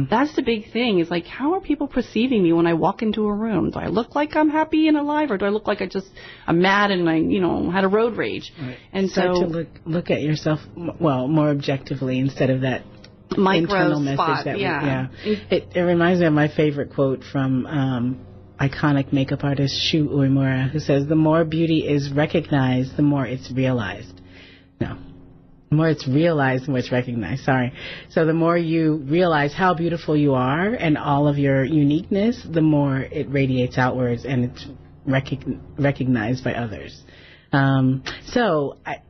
that's the big thing. Is like, how are people perceiving me when I walk into a room? Do I look like I'm happy and alive, or do I look like I'm mad and I had a road rage? Right. And Start so to look at yourself more objectively instead of that micro internal spot, message that It reminds me of my favorite quote from iconic makeup artist Shu Uemura, who says, the more beauty is recognized, the more it's realized. No. The more it's realized, the more it's recognized. Sorry. So the more you realize how beautiful you are and all of your uniqueness, the more it radiates outwards and it's recognized by others.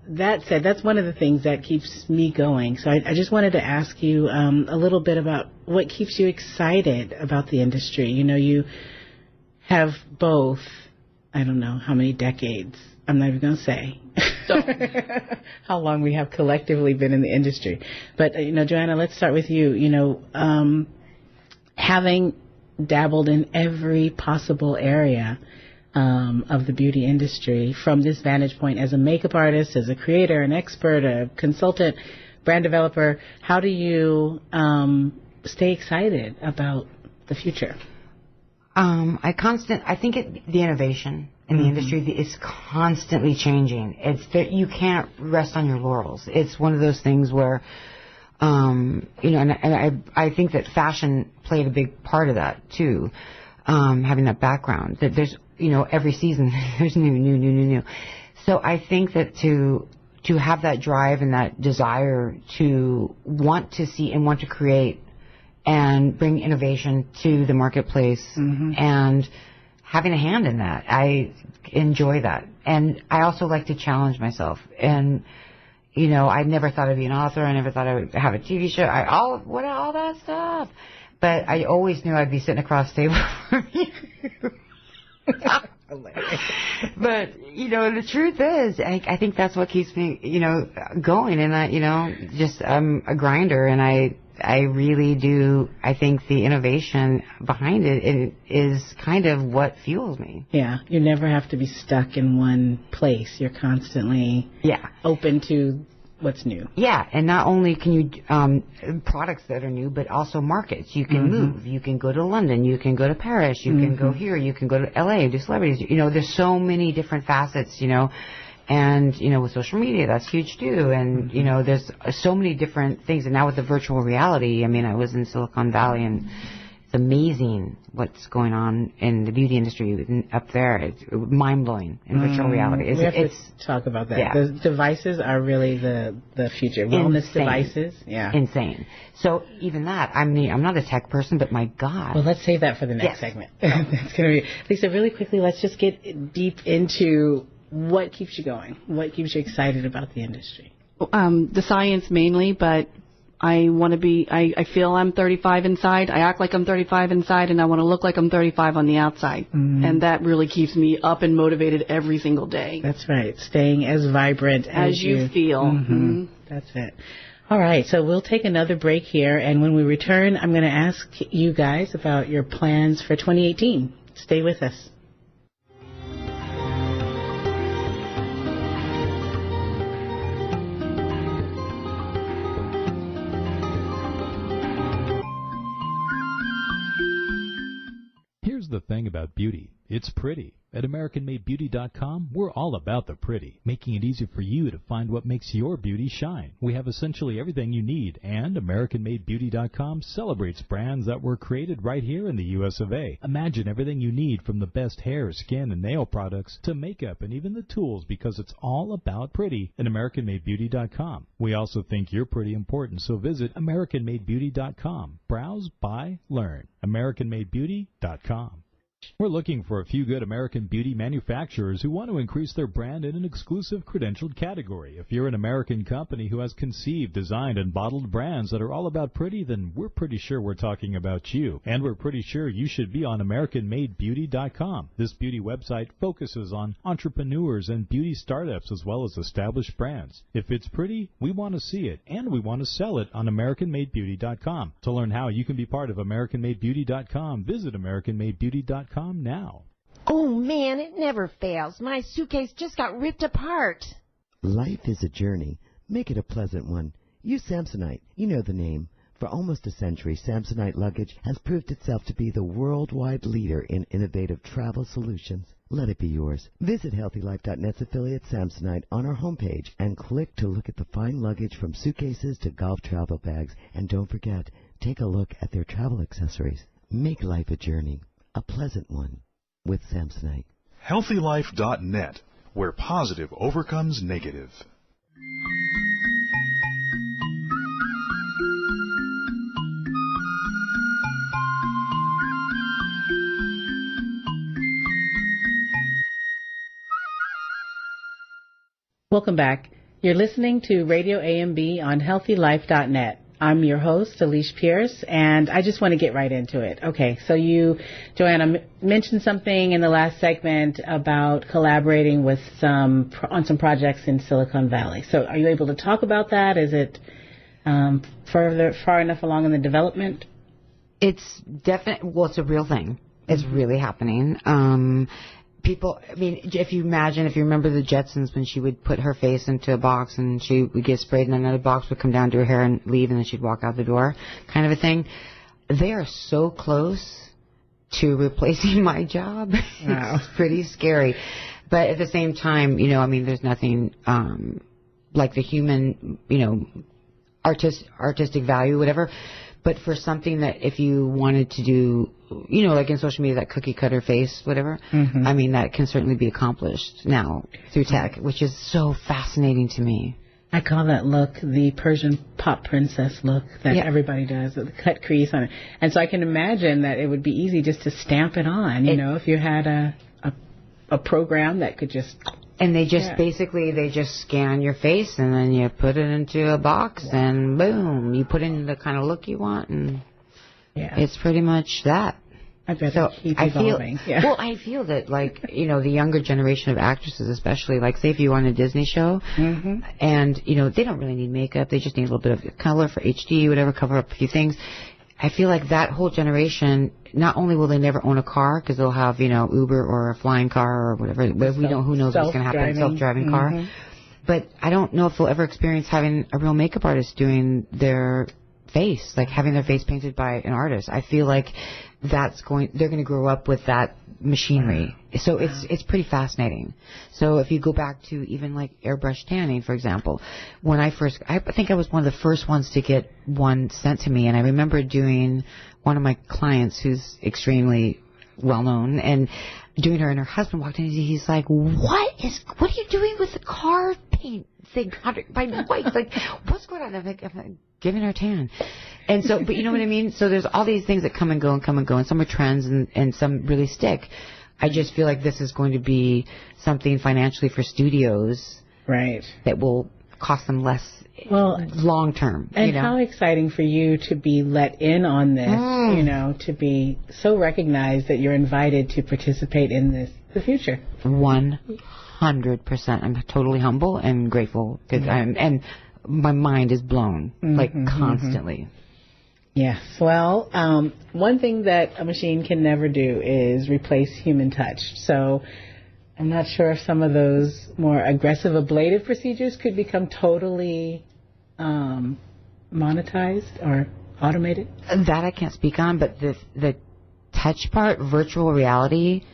That said, that's one of the things that keeps me going. So I just wanted to ask you a little bit about what keeps you excited about the industry. You have both, I don't know how many decades, I'm not even going to say how long we have collectively been in the industry. But, Joanna, let's start with you. Having dabbled in every possible area of the beauty industry from this vantage point as a makeup artist, as a creator, an expert, a consultant, brand developer, how do you stay excited about the future? I think the innovation in the industry is constantly changing. It's that you can't rest on your laurels. It's one of those things where, and I think that fashion played a big part of that too, having that background. That there's, every season there's new. So I think that to have that drive and that desire to want to see and want to create and bring innovation to the marketplace and having a hand in that, I enjoy that. And I also like to challenge myself. And, I never thought I'd be an author. I never thought I would have a TV show. All that stuff. But I always knew I'd be sitting across the table from you. But the truth is, I think that's what keeps me going, and I'm a grinder, and I really do. I think the innovation behind it is kind of what fuels me. Yeah, you never have to be stuck in one place. You're constantly open to what's new. Yeah, and not only can you products that are new, but also markets. You can move. You can go to London. You can go to Paris. You can go here. You can go to LA and do celebrities. There's so many different facets. And with social media, that's huge too. And there's so many different things. And now with the virtual reality, I was in Silicon Valley, and it's amazing what's going on in the beauty industry up there. It's mind-blowing in virtual reality. We have to talk about that. Yeah. The devices are really the future. Wellness devices. Yeah. Insane. So even that, I'm not a tech person, but my God. Well, let's save that for the next segment. It's going to be, Lisa, really quickly, let's just get deep into what keeps you going? What keeps you excited about the industry? The science mainly, but I want to be, I feel I'm 35 inside. I act like I'm 35 inside, and I want to look like I'm 35 on the outside. Mm-hmm. And that really keeps me up and motivated every single day. That's right. Staying as vibrant as you feel. Mm-hmm. That's it. All right. So we'll take another break here. And when we return, I'm going to ask you guys about your plans for 2018. Stay with us. Here's the thing about beauty. It's pretty. At AmericanMadeBeauty.com, we're all about the pretty, making it easy for you to find what makes your beauty shine. We have essentially everything you need, and AmericanMadeBeauty.com celebrates brands that were created right here in the U.S. of A. Imagine everything you need from the best hair, skin, and nail products to makeup and even the tools, because it's all about pretty at AmericanMadeBeauty.com. We also think you're pretty important, so visit AmericanMadeBeauty.com. Browse, buy, learn. AmericanMadeBeauty.com. We're looking for a few good American beauty manufacturers who want to increase their brand in an exclusive credentialed category. If you're an American company who has conceived, designed, and bottled brands that are all about pretty, then we're pretty sure we're talking about you. And we're pretty sure you should be on AmericanMadeBeauty.com. This beauty website focuses on entrepreneurs and beauty startups as well as established brands. If it's pretty, we want to see it, and we want to sell it on AmericanMadeBeauty.com. To learn how you can be part of AmericanMadeBeauty.com, visit AmericanMadeBeauty.com now. Oh, man, it never fails. My suitcase just got ripped apart. Life is a journey. Make it a pleasant one. Use Samsonite. You know the name. For almost a century, Samsonite luggage has proved itself to be the worldwide leader in innovative travel solutions. Let it be yours. Visit HealthyLife.net's affiliate Samsonite on our homepage and click to look at the fine luggage from suitcases to golf travel bags. And don't forget, take a look at their travel accessories. Make life a journey. A pleasant one with Samsonite. HealthyLife.net, where positive overcomes negative. Welcome back. You're listening to Radio AMB on HealthyLife.net. I'm your host, Aliesh Pierce, and I just want to get right into it. Okay, so you, Joanna, mentioned something in the last segment about collaborating with on some projects in Silicon Valley. So are you able to talk about that? Is it far enough along in the development? It's definitely, well, it's a real thing. It's really happening. People, I mean, if you remember the Jetsons, when she would put her face into a box and she would get sprayed and another box would come down to her hair and leave and then she'd walk out the door, kind of a thing. They are so close to replacing my job. Wow. It's pretty scary. But at the same time, there's nothing like the human, artistic value, whatever. But for something that if you wanted to do, like in social media, that cookie cutter face, whatever, that can certainly be accomplished now through tech, which is so fascinating to me. I call that look the Persian pop princess look that everybody does, with the cut crease on it. And so I can imagine that it would be easy just to stamp it on, if you had a program that could just... And they just basically scan your face and then you put it into a box and boom, you put in the kind of look you want, and it's pretty much that. I bet keep evolving. I feel that, like, the younger generation of actresses, especially, like, say if you were on a Disney show, and, they don't really need makeup, they just need a little bit of color for HD, whatever, cover up a few things. I feel like that whole generation, not only will they never own a car because they'll have, Uber or a flying car or whatever, but who knows what's going to happen, self-driving car. But I don't know if they'll ever experience having a real makeup artist doing their face, like having their face painted by an artist. I feel like they're going to grow up with that machinery. So it's pretty fascinating. So if you go back to even like airbrush tanning, for example, when I think I was one of the first ones to get one sent to me, and I remember doing one of my clients who's extremely well known, and doing her, and her husband walked in and he's like, what are you doing with the car paint thing by white? Like, what's going on? I'm like, giving her a tan. And so, but you know what I mean? So there's all these things that come and go, and some are trends and some really stick. I just feel like this is going to be something financially for studios, right, that will cost them less long term. And how exciting for you to be let in on this, to be so recognized that you're invited to participate in the future. 100%. I'm totally humble and grateful because and my mind is blown constantly. Yes. Well, one thing that a machine can never do is replace human touch. So I'm not sure if some of those more aggressive ablative procedures could become totally monetized or automated. That I can't speak on, but the touch part, virtual reality,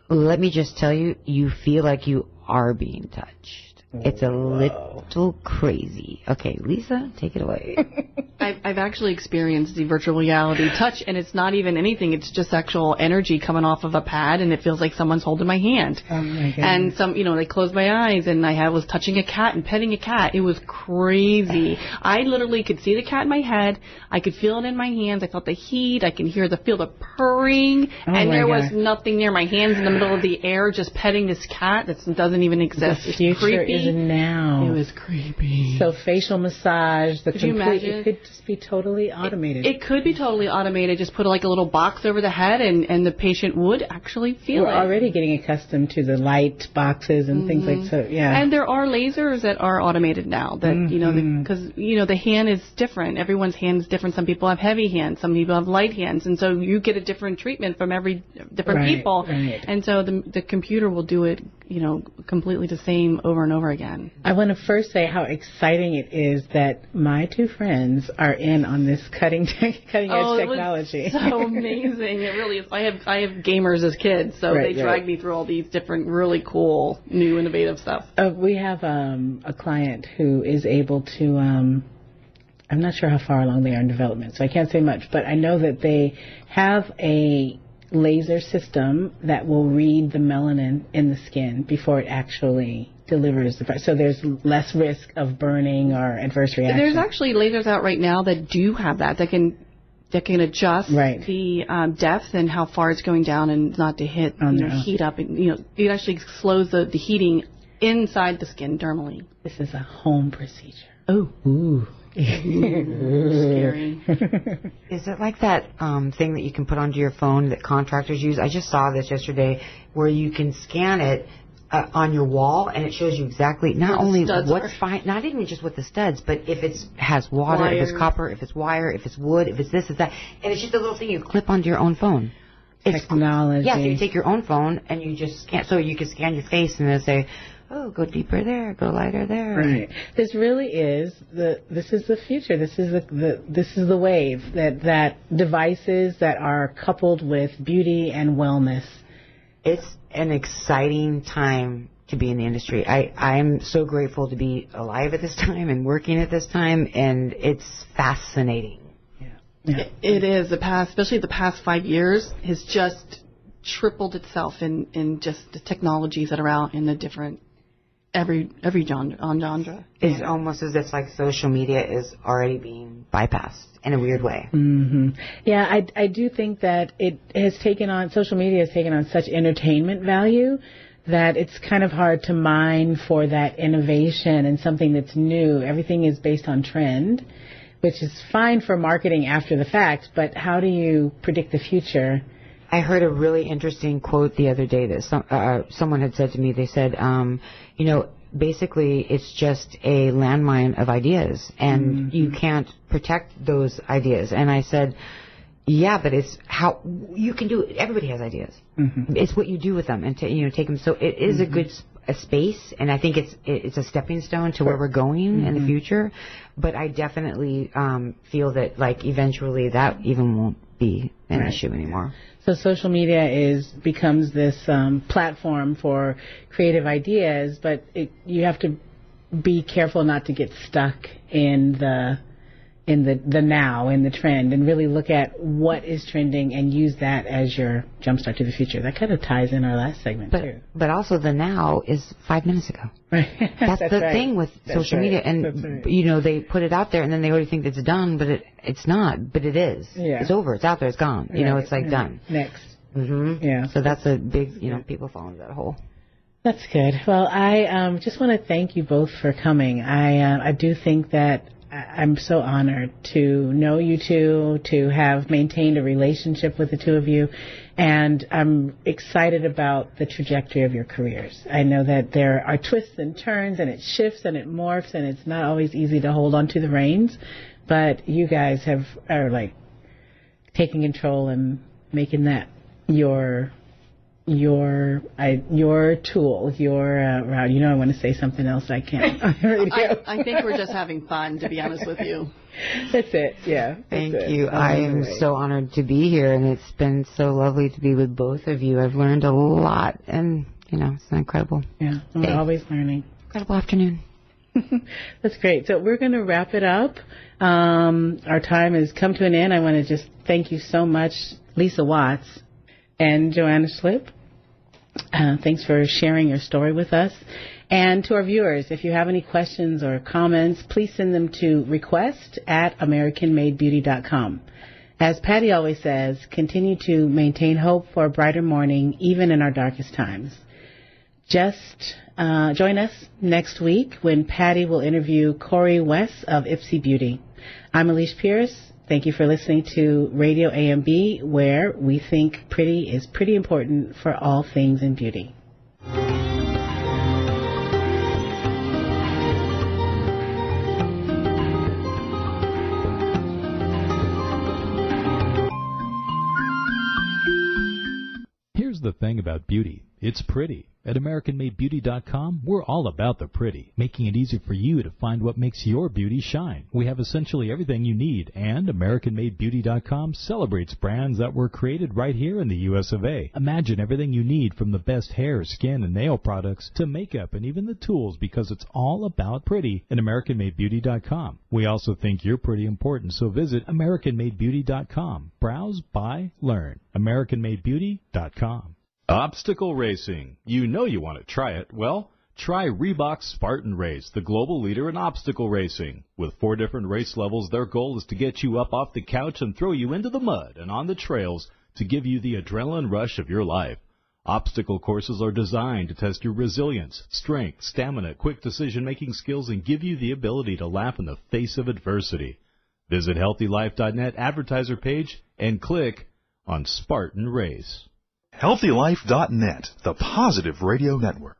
let me just tell you, you feel like you are being touched. It's a little crazy. Okay, Lisa, take it away. I've actually experienced the virtual reality touch, and it's not even anything. It's just actual energy coming off of a pad, and it feels like someone's holding my hand. Oh, my goodness. And they closed my eyes, and I was touching a cat and petting a cat. It was crazy. I literally could see the cat in my head. I could feel it in my hands. I felt the heat. I can feel the purring, and there was nothing near my hands in the middle of the air, just petting this cat that doesn't even exist. The future is now. It was creepy. So facial massage, could you imagine? It could just be totally automated. It could be totally automated. Just put a little box over the head, and the patient would actually feel it. We're already getting accustomed to the light boxes and things like so. Yeah. And there are lasers that are automated now. That because the hand is different. Everyone's hand is different. Some people have heavy hands. Some people have light hands, and so you get a different treatment from every different people. Right. And so the computer will do it, completely the same over and over again. I want to first say how exciting it is that my two friends are in on this cutting edge technology. It was so amazing. It really is. I have gamers as kids, so they drag me through all these different really cool, new, innovative stuff. We have a client who is able to, I'm not sure how far along they are in development, so I can't say much, but I know that they have a laser system that will read the melanin in the skin before it actually delivers so there's less risk of burning or adverse reaction. There's actually lasers out right now that do have that can adjust the depth and how far it's going down and not to hit heat up, and it actually slows the heating inside the skin dermally. This is a home procedure. Oh, ooh. Scary. Is it like that thing that you can put onto your phone that contractors use? I just saw this yesterday where you can scan it on your wall, and it shows you exactly not only what's fine, not even just with the studs, but if it has water, if it's copper, if it's wire, if it's wood, if it's this, if that, and it's just a little thing you clip onto your own phone. Technology. Yeah, so you take your own phone and you just scan, so you can scan your face and then say, oh, go deeper there, go lighter there. Right. This really is this is the future. This is the wave that devices that are coupled with beauty and wellness. It's an exciting time to be in the industry. I'm so grateful to be alive at this time and working at this time, and it's fascinating. Yeah. It is. Especially the past 5 years, has just tripled itself in just the technologies that are out in the different every genre. It's almost as if social media is already being bypassed in a weird way. Mm-hmm. Yeah, I do think that social media has taken on such entertainment value that it's kind of hard to mine for that innovation and something that's new. Everything is based on trend, which is fine for marketing after the fact, but how do you predict the future? I heard a really interesting quote the other day that someone had said to me. They said, basically it's just a landmine of ideas, and you can't protect those ideas. And I said, yeah, but it's how you can do it. Everybody has ideas. Mm-hmm. It's what you do with them and take them. So it is a good space, and I think it's a stepping stone to where we're going in the future. But I definitely feel that eventually that even won't be an issue anymore. So social media becomes this platform for creative ideas, but you have to be careful not to get stuck in the now, in the trend, and really look at what is trending and use that as your jumpstart to the future. That kind of ties in our last segment too. But also the now is 5 minutes ago. Right. That's the thing with social media, and they put it out there, and then they already think it's done, but it's not. But it is. Yeah. It's over. It's out there. It's gone. It's done. Next. Mm-hmm. Yeah. So that's a big, people fall into that hole. That's good. Well, I just want to thank you both for coming. I do think that I'm so honored to know you two, to have maintained a relationship with the two of you, and I'm excited about the trajectory of your careers. I know that there are twists and turns, and it shifts and it morphs, and it's not always easy to hold on to the reins, but you guys are like taking control and making that your tool, your route. I want to say something else. I can't. I think we're just having fun, to be honest with you. That's it. Yeah. Thank you. I am so honored to be here, and it's been so lovely to be with both of you. I've learned a lot, and it's incredible. Yeah, we're always learning. Incredible afternoon. That's great. So we're going to wrap it up. Our time has come to an end. I want to just thank you so much, Lisa Watts and Joanna Schlip. Thanks for sharing your story with us. And to our viewers, if you have any questions or comments, please send them to request@AmericanMadeBeauty.com. As Patty always says, continue to maintain hope for a brighter morning, even in our darkest times. Just join us next week when Patty will interview Corey West of Ipsy Beauty. I'm Aliesh Pierce. Thank you for listening to Radio AMB, where we think pretty is pretty important for all things in beauty. Here's the thing about beauty. It's pretty. At AmericanMadeBeauty.com, we're all about the pretty, making it easy for you to find what makes your beauty shine. We have essentially everything you need, and AmericanMadeBeauty.com celebrates brands that were created right here in the U.S. of A. Imagine everything you need from the best hair, skin, and nail products to makeup and even the tools, because it's all about pretty at AmericanMadeBeauty.com. We also think you're pretty important, so visit AmericanMadeBeauty.com. Browse, buy, learn. AmericanMadeBeauty.com. Obstacle racing. You know you want to try it. Well, try Reebok's Spartan Race, the global leader in obstacle racing. With 4 different race levels, their goal is to get you up off the couch and throw you into the mud and on the trails to give you the adrenaline rush of your life. Obstacle courses are designed to test your resilience, strength, stamina, quick decision-making skills, and give you the ability to laugh in the face of adversity. Visit HealthyLife.net advertiser page and click on Spartan Race. HealthyLife.net, the positive radio network.